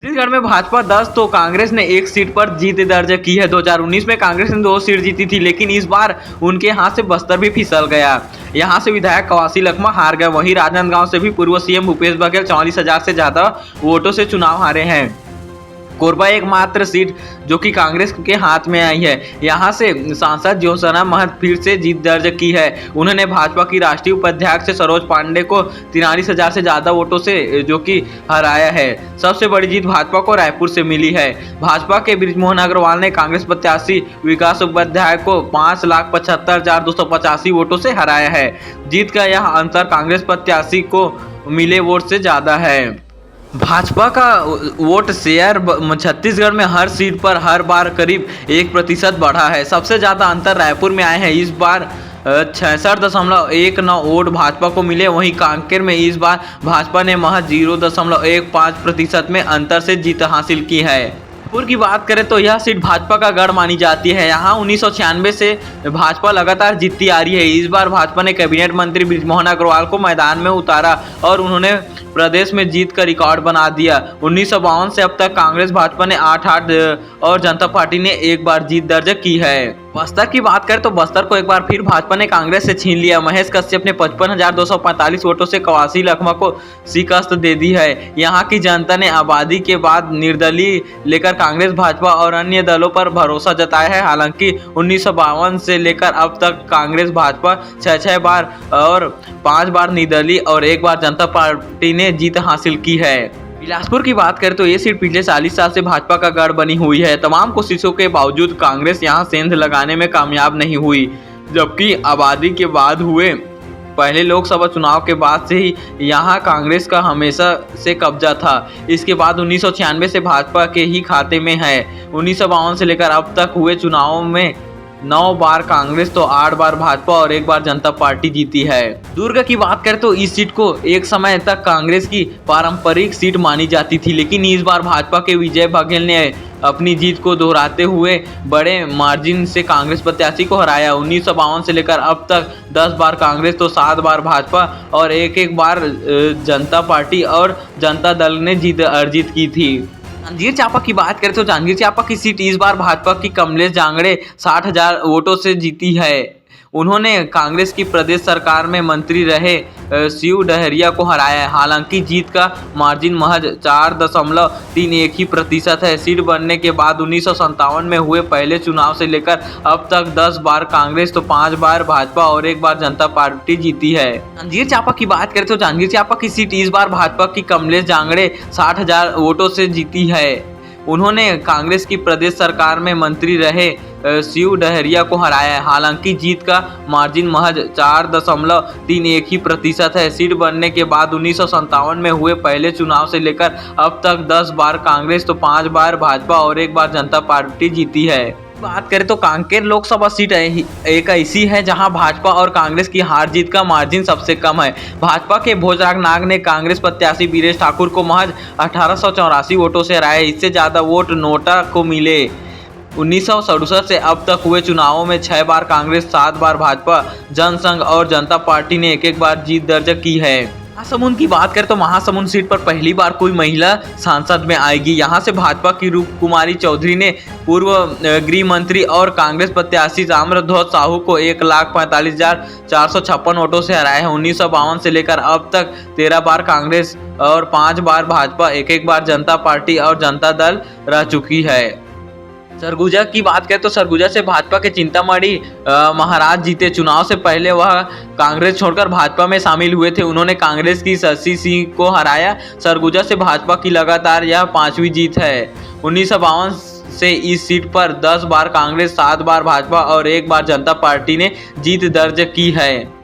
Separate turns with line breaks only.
छत्तीसगढ़ में भाजपा 10 तो कांग्रेस ने एक सीट पर जीत दर्ज की है। 2019 में कांग्रेस ने 2 सीट जीती थी, लेकिन इस बार उनके हाथ से बस्तर भी फिसल गया। यहां से विधायक कवासी लखमा हार गए। वहीं राजनांदगांव से भी पूर्व सीएम भूपेश बघेल 44,000 से ज्यादा वोटों से चुनाव हारे हैं। कोरबा एकमात्र सीट जो कि कांग्रेस के हाथ में आई है। यहां से सांसद ज्योत्सना महंत फिर से जीत दर्ज की है। उन्होंने भाजपा की राष्ट्रीय उपाध्यक्ष सरोज पांडे को 43,000 से ज्यादा वोटों से जो कि हराया है। सबसे बड़ी जीत भाजपा को रायपुर से मिली है। भाजपा के बृजमोहन अग्रवाल ने कांग्रेस प्रत्याशी विकास उपाध्याय को 5,75,285 वोटों से हराया है। जीत का यह अंतर कांग्रेस प्रत्याशी को मिले वोट से ज्यादा है। भाजपा का वोट शेयर छत्तीसगढ़ में हर सीट पर हर बार करीब 1% बढ़ा है। सबसे ज़्यादा अंतर रायपुर में आए हैं। इस बार 66.19 वोट भाजपा को मिले। वहीं कांकेर में इस बार भाजपा ने महज 0.15% में अंतर से जीत हासिल की है। रायपुर की बात करें तो यह सीट भाजपा का गढ़ मानी जाती है। यहाँ 1996 से भाजपा लगातार जीतती आ रही है। इस बार भाजपा ने कैबिनेट मंत्री बृजमोहन अग्रवाल को मैदान में उतारा और उन्होंने प्रदेश में जीत का रिकॉर्ड बना दिया। 1952 से अब तक कांग्रेस भाजपा ने 8 और जनता पार्टी ने एक बार जीत दर्ज की है। बस्तर की बात करें तो बस्तर को एक बार फिर भाजपा ने कांग्रेस से छीन लिया। महेश कश्यप ने 55,245 वोटों से कवासी लखमा को शिकस्त दे दी है। यहाँ की जनता ने आबादी के बाद निर्दलीय लेकर कांग्रेस भाजपा और अन्य दलों पर भरोसा जताया है। हालांकि 1952 से लेकर अब तक कांग्रेस भाजपा 6 बार और 5 बार निर्दलीय और 1 बार जनता पार्टी ने जीत हासिल की है। बिलासपुर की बात करें तो ये सीट पिछले 40 साल से भाजपा का गढ़ बनी हुई है। तमाम कोशिशों के बावजूद कांग्रेस यहां सेंध लगाने में कामयाब नहीं हुई, जबकि आबादी के बाद हुए पहले लोकसभा चुनाव के बाद से ही यहां कांग्रेस का हमेशा से कब्जा था। इसके बाद 1996 से भाजपा के ही खाते में है। 1952 से लेकर अब तक हुए चुनावों में 9 बार कांग्रेस तो 8 बार भाजपा और 1 बार जनता पार्टी जीती है। दुर्ग की बात करें तो इस सीट को एक समय तक कांग्रेस की पारंपरिक सीट मानी जाती थी, लेकिन इस बार भाजपा के विजय बघेल ने अपनी जीत को दोहराते हुए बड़े मार्जिन से कांग्रेस प्रत्याशी को हराया। 1952 से लेकर अब तक 10 बार कांग्रेस तो 7 बार भाजपा और एक बार जनता पार्टी और जनता दल ने जीत अर्जित की थी। जांजगीर चांपा की बात करें तो जांजगीर चांपा की सीट इस बार भाजपा की कमलेश जांगड़े 60,000 वोटों से जीती है। उन्होंने कांग्रेस की प्रदेश सरकार में मंत्री रहे शिव डहरिया को हराया है। हालांकि जीत का मार्जिन महज 4.31% है। सीट बनने के बाद 1957 में हुए पहले चुनाव से लेकर अब तक 10 बार कांग्रेस तो 5 बार भाजपा और 1 बार जनता पार्टी जीती है। जांजगीर चांपा की बात करें तो जांजगीर चांपा की सीट इस बार भाजपा की कमलेश जांगड़े 60,000 वोटों से जीती है। उन्होंने कांग्रेस की प्रदेश सरकार में मंत्री रहे शिव डहरिया को हराया है। हालांकि जीत का मार्जिन महज 4.31% है। सीट बनने के बाद 1957 में हुए पहले चुनाव से लेकर अब तक 10 बार कांग्रेस तो 5 बार भाजपा और 1 बार जनता पार्टी जीती है। बात करें तो कांकेर लोकसभा सीट एक ऐसी है जहां भाजपा और कांग्रेस की हार जीत का मार्जिन सबसे कम है। भाजपा के भोजराग नाग ने कांग्रेस प्रत्याशी वीरेश ठाकुर को महज 1884 वोटों से हराया। इससे ज्यादा वोट नोटा को मिले। 1967 से अब तक हुए चुनावों में 6 बार कांग्रेस, 7 बार भाजपा, जनसंघ और जनता पार्टी ने एक बार जीत दर्ज की है। महासमुंद की बात करें तो महासमुंद सीट पर पहली बार कोई महिला सांसद में आएगी। यहां से भाजपा की रूप कुमारी चौधरी ने पूर्व गृह मंत्री और कांग्रेस प्रत्याशी ताम्रध्वज साहू को 1,45,456 वोटों से हराया है। 1952 से लेकर अब तक 13 बार कांग्रेस और 5 बार भाजपा, 1 बार जनता पार्टी और जनता दल रह चुकी है। सरगुजा की बात करें तो सरगुजा से भाजपा के चिंतामणि महाराज जीते। चुनाव से पहले वह कांग्रेस छोड़कर भाजपा में शामिल हुए थे। उन्होंने कांग्रेस की शशि सिंह को हराया। सरगुजा से भाजपा की लगातार यह 5वीं जीत है। 1952 से इस सीट पर 10 बार कांग्रेस, 7 बार भाजपा और 1 बार जनता पार्टी ने जीत दर्ज की है।